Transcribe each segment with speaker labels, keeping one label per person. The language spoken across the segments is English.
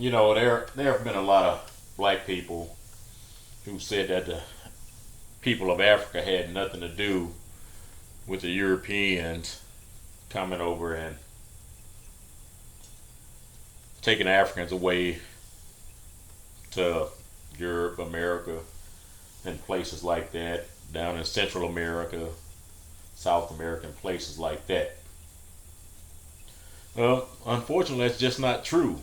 Speaker 1: there have been a lot of black people who said that the people of Africa had nothing to do with the Europeans coming over and taking Africans away to Europe, America, and places like that, down in Central America, South America, and places like that. Well, unfortunately, that's just not true.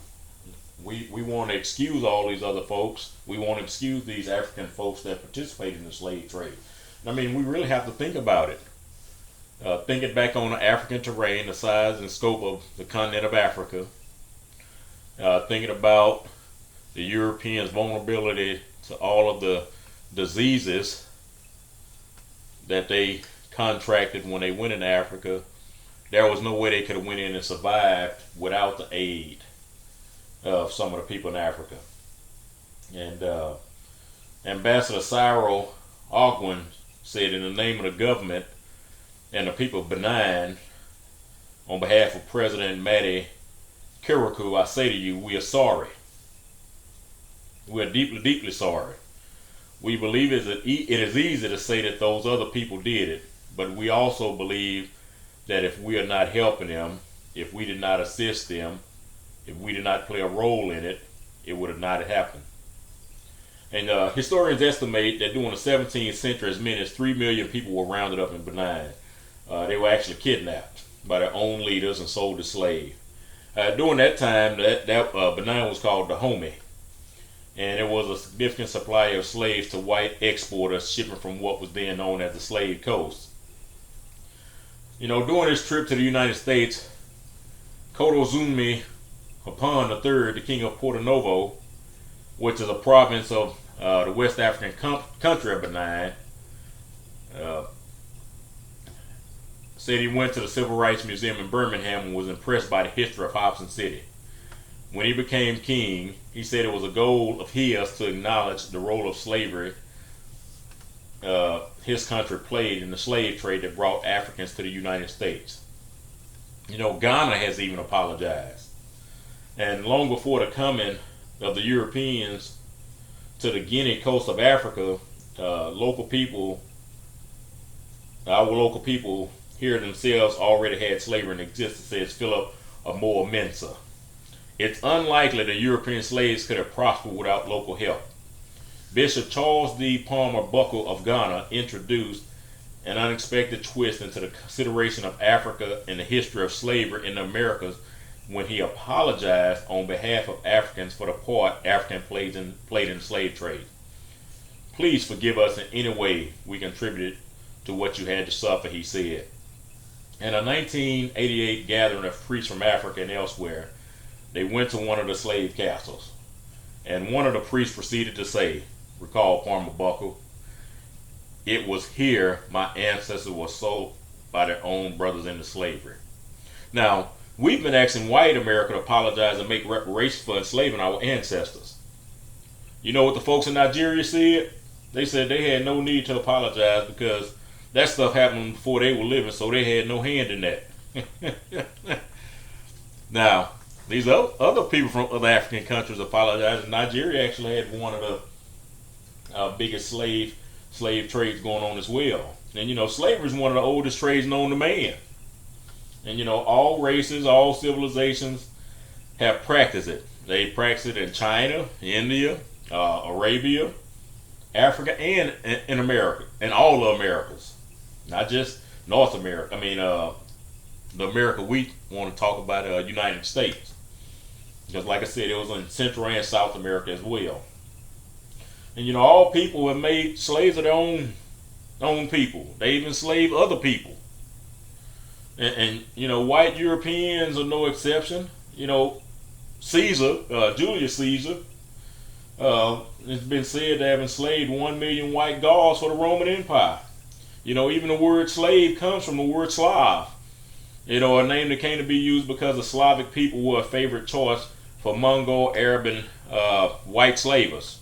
Speaker 1: We want to excuse all these other folks. We want to excuse these African folks that participated in the slave trade. I mean, we really have to think about it. Thinking back on the African terrain, the size and scope of the continent of Africa, thinking about the Europeans' vulnerability to all of the diseases that they contracted when they went in Africa, there was no way they could have went in and survived without the aid of some of the people in Africa. And Ambassador Cyril Ogwin said, in the name of the government and the people of Benin, on behalf of President Madi Kirikou, I say to you, we are sorry. We are deeply, deeply sorry. We believe it is easy to say that those other people did it, but we also believe that if we are not helping them, if we did not assist them, if we did not play a role in it, it would have not happened. And historians estimate that during the 17th century, as many as 3 million people were rounded up in Benin. They were actually kidnapped by their own leaders and sold as slaves. During that time, Benin was called Dahomey, and it was a significant supply of slaves to white exporters shipping from what was then known as the Slave Coast. During his trip to the United States, Kotozumi Hapon III, the king of Porto Novo, which is a province of the West African country of Benin, said he went to the Civil Rights Museum in Birmingham and was impressed by the history of Hobson City. When he became king, he said it was a goal of his to acknowledge the role of slavery his country played in the slave trade that brought Africans to the United States. Ghana has even apologized. And long before the coming of the Europeans to the Guinea coast of Africa, our local people here themselves already had slavery in existence, says Philip Amoa Mensah. It's unlikely the European slaves could have prospered without local help. Bishop Charles D. Palmer Buckle of Ghana introduced an unexpected twist into the consideration of Africa and the history of slavery in the Americas when he apologized on behalf of Africans for the part Africans played in the slave trade. Please forgive us in any way we contributed to what you had to suffer, he said. In a 1988 gathering of priests from Africa and elsewhere, they went to one of the slave castles, and one of the priests proceeded to say, recall Palmer Buckle, "It was here my ancestors were sold by their own brothers into slavery." Now, we've been asking white America to apologize and make reparations for enslaving our ancestors. You know what the folks in Nigeria said? They said they had no need to apologize because that stuff happened before they were living, so they had no hand in that. Now, these other people from other African countries apologized. Nigeria actually had one of the biggest slave trades going on as well. And slavery is one of the oldest trades known to man. And all races, all civilizations have practiced it. They practice it in China, India, Arabia, Africa, and in America, and all the Americas, not just North America. I mean, the America we want to talk about, United States, because like I said, it was in Central and South America as well. And all people have made slaves of their own people. They even enslaved other people. And white Europeans are no exception. Caesar, Julius Caesar, it's been said to have enslaved 1 million white Gauls for the Roman Empire. Even the word slave comes from the word Slav. A name that came to be used because the Slavic people were a favorite choice for Mongol, Arab, and white slavers.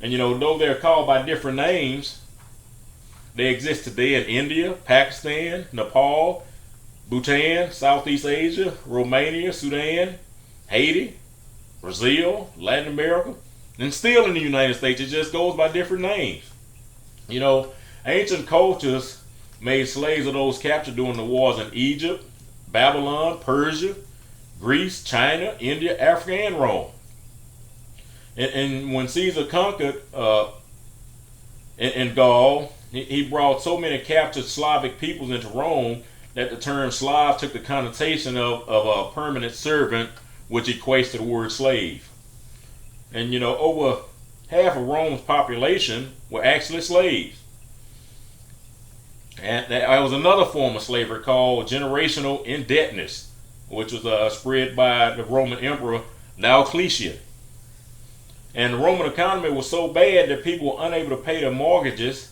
Speaker 1: And though they're called by different names, they exist today in India, Pakistan, Nepal, Bhutan, Southeast Asia, Romania, Sudan, Haiti, Brazil, Latin America, and still in the United States. It just goes by different names. You know, ancient cultures made slaves of those captured during the wars in Egypt, Babylon, Persia, Greece, China, India, Africa, and Rome. And when Caesar conquered in Gaul, he brought so many captured Slavic peoples into Rome that the term Slav took the connotation of a permanent servant, which equates to the word slave. And you know, over half of Rome's population were actually slaves. And there was another form of slavery called generational indebtedness, which was spread by the Roman Emperor Diocletian. And the Roman economy was so bad that people were unable to pay their mortgages.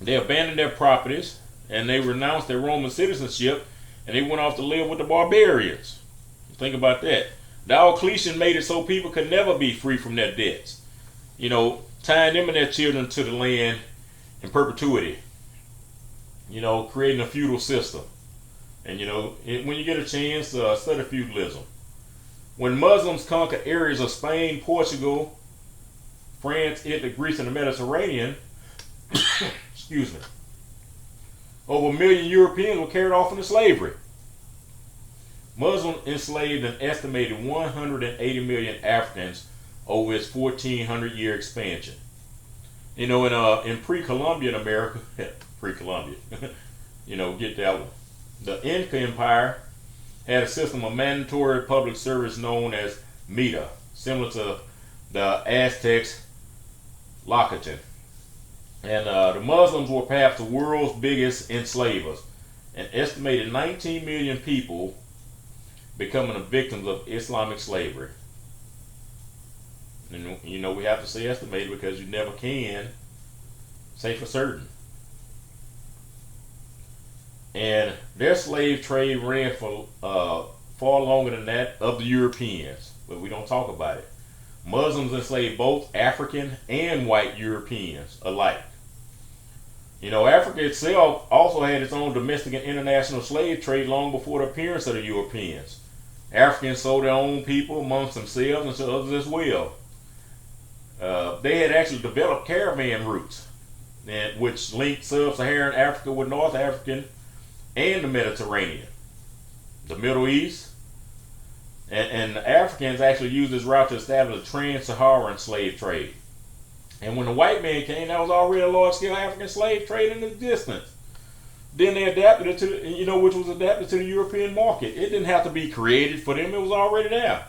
Speaker 1: They abandoned their properties and they renounced their Roman citizenship and they went off to live with the barbarians. Think about that. Diocletian made it so people could never be free from their debts. You know, tying them and their children to the land in perpetuity. You know, creating a feudal system. And you know, when you get a chance, study feudalism. When Muslims conquered areas of Spain, Portugal, France, Italy, Greece, and the Mediterranean, excuse me, over 1 million Europeans were carried off into slavery. Muslims enslaved an estimated 180 million Africans over its 1,400-year expansion. You know, in pre-Columbian America, pre-Columbian, you know, get that one. The Inca Empire had a system of mandatory public service known as Mita, similar to the Aztecs' Lacatin. And the Muslims were perhaps the world's biggest enslavers. An estimated 19 million people becoming the victims of Islamic slavery. And you know, we have to say estimated because you never can say for certain. And their slave trade ran for far longer than that of the Europeans, but we don't talk about it. Muslims enslaved both African and white Europeans alike. You know, Africa itself also had its own domestic and international slave trade long before the appearance of the Europeans. Africans sold their own people amongst themselves and to others as well. They had actually developed caravan routes, which linked sub-Saharan Africa with North African and the Mediterranean, the Middle East, and the Africans actually used this route to establish a trans-Saharan slave trade. And when the white man came, that was already a large-scale African slave trade in existence. Then they adapted it to, you know, which was adapted to the European market. It didn't have to be created for them; it was already there.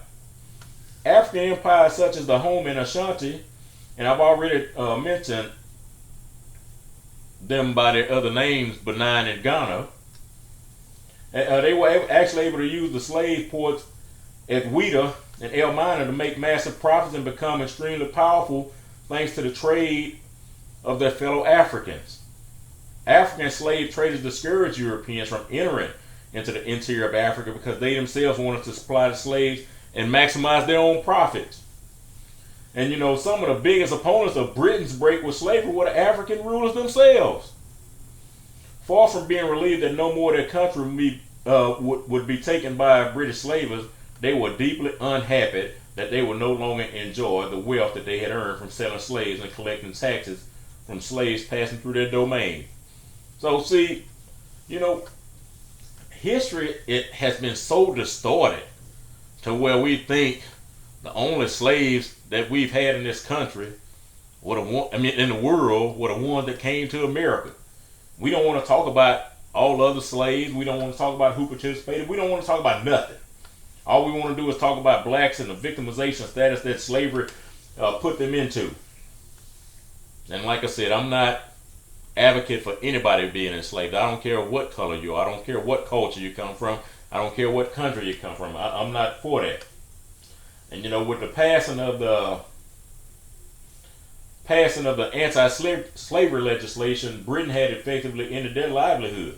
Speaker 1: African empires such as the Home and Ashanti, and I've already mentioned them by their other names, Benin and Ghana. They were actually able to use the slave ports at Ouidah and El Mina to make massive profits and become extremely powerful thanks to the trade of their fellow Africans. African slave traders discouraged Europeans from entering into the interior of Africa because they themselves wanted to supply the slaves and maximize their own profits. And you know, some of the biggest opponents of Britain's break with slavery were the African rulers themselves. Far from being relieved that no more of their country would be taken by British slavers, they were deeply unhappy that they would no longer enjoy the wealth that they had earned from selling slaves and collecting taxes from slaves passing through their domain. So see, you know, history, it has been so distorted to where we think the only slaves that we've had in this country were in the world were the ones that came to America. We don't want to talk about all other slaves. We don't want to talk about who participated. We don't want to talk about nothing. All we want to do is talk about blacks and the victimization status that slavery put them into. And like I said, I'm not advocate for anybody being enslaved. I don't care what color you are. I don't care what culture you come from. I don't care what country you come from. I'm not for that. And you know, with the passing of the anti-slavery legislation, Britain had effectively ended their livelihood.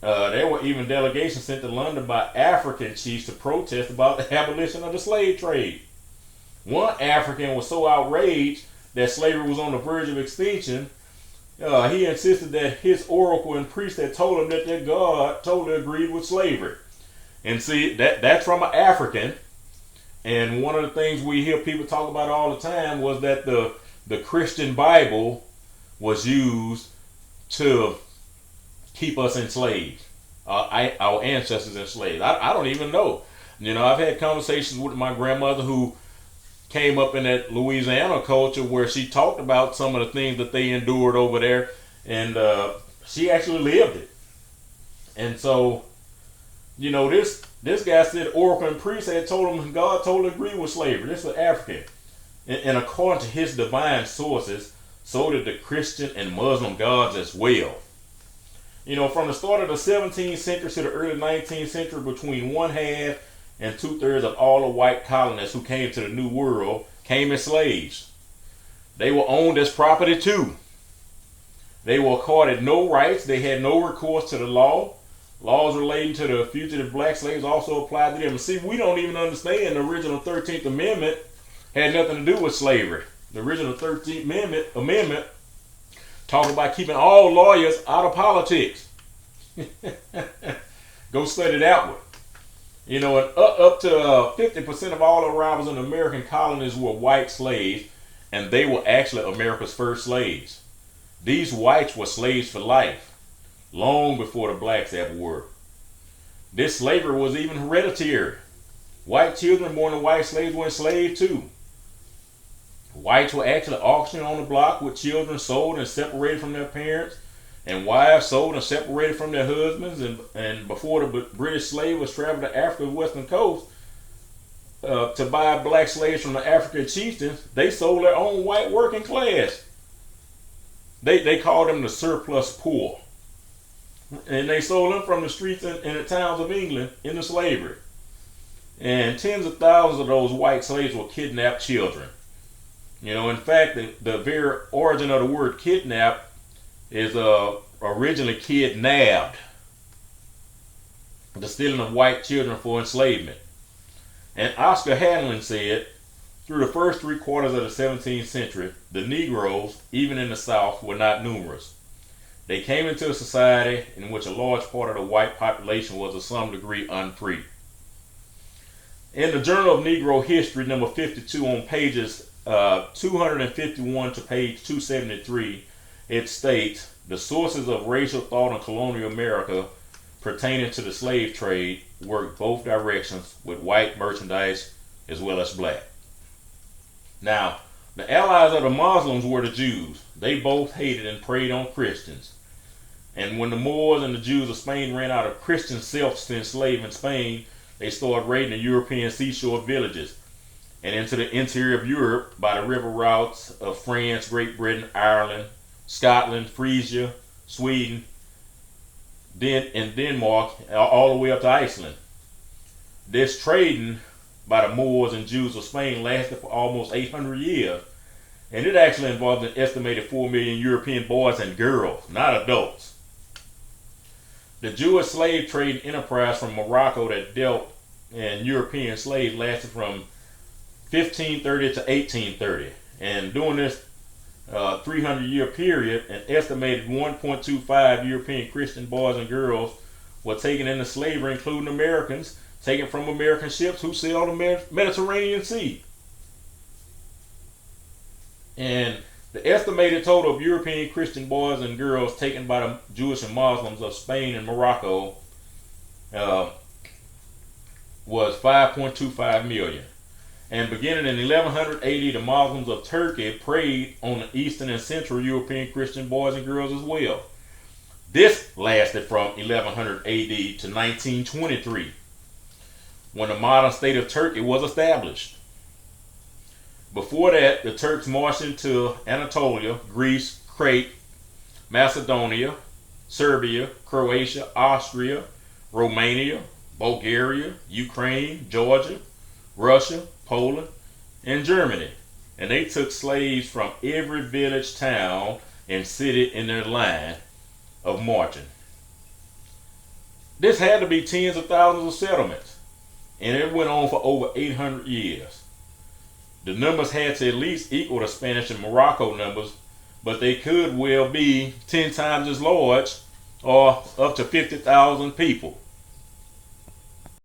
Speaker 1: There were even delegations sent to London by African chiefs to protest about the abolition of the slave trade. One African was so outraged that slavery was on the verge of extinction, he insisted that his oracle and priest had told him that their God totally agreed with slavery. And see, that's from an African. And one of the things we hear people talk about all the time was that the Christian Bible was used to keep us enslaved, our ancestors enslaved. I don't even know. I've had conversations with my grandmother who came up in that Louisiana culture where she talked about some of the things that they endured over there, and she actually lived it. And so, this guy said oracle and priest had told him God totally agreed with slavery. This was African. And according to his divine sources, so did the Christian and Muslim gods as well. From the start of the 17th century to the early 19th century, between one half and 2/3 of all the white colonists who came to the New World came as slaves. They were owned as property too. They were accorded no rights. They had no recourse to the law. Laws relating to the fugitive black slaves also applied to them. And see, we don't even understand the original 13th Amendment had nothing to do with slavery. The original 13th Amendment talked about keeping all lawyers out of politics. Go study that one. And up to 50% of all arrivals in American colonies were white slaves, and they were actually America's first slaves. These whites were slaves for life, long before the blacks ever were. This slavery was even hereditary. White children born to white slaves were enslaved too. Whites were actually auctioned on the block, with children sold and separated from their parents, and wives sold and separated from their husbands. And before the British slave was traveled to Africa's western coast to buy black slaves from the African chieftains, they sold their own white working class. They called them the surplus poor. And they sold them from the streets in the towns of England into slavery. And tens of thousands of those white slaves were kidnapped children. In fact, the very origin of the word kidnap is originally kidnapped, the stealing of white children for enslavement. And Oscar Handlin said, through the first 3/4 of the 17th century, the Negroes, even in the South, were not numerous. They came into a society in which a large part of the white population was to some degree unfree. In the Journal of Negro History, number 52, on pages 251 to page 273, it states, the sources of racial thought in colonial America pertaining to the slave trade worked both directions, with white merchandise as well as black. Now, the allies of the Muslims were the Jews. They both hated and preyed on Christians. And when the Moors and the Jews of Spain ran out of Christian self to enslave in Spain, they started raiding the European seashore villages and into the interior of Europe by the river routes of France, Great Britain, Ireland, Scotland, Frisia, Sweden, and Denmark, all the way up to Iceland. This trading by the Moors and Jews of Spain lasted for almost 800 years, and it actually involved an estimated 4 million European boys and girls, not adults. The Jewish slave trade enterprise from Morocco that dealt in European slaves lasted from 1530 to 1830, and during this 300-year period, an estimated 1.25 European Christian boys and girls were taken into slavery, including Americans, taken from American ships who sailed the Mediterranean Sea. And the estimated total of European Christian boys and girls taken by the Jewish and Muslims of Spain and Morocco was 5.25 million. And beginning in 1180, the Muslims of Turkey preyed on the Eastern and Central European Christian boys and girls as well. This lasted from 1100 AD to 1923, when the modern state of Turkey was established. Before that, the Turks marched into Anatolia, Greece, Crete, Macedonia, Serbia, Croatia, Austria, Romania, Bulgaria, Ukraine, Georgia, Russia, Poland, and Germany. And they took slaves from every village, town, and city in their line of marching. This had to be tens of thousands of settlements, and it went on for over 800 years. The numbers had to at least equal the Spanish and Morocco numbers, but they could well be 10 times as large, or up to 50,000 people.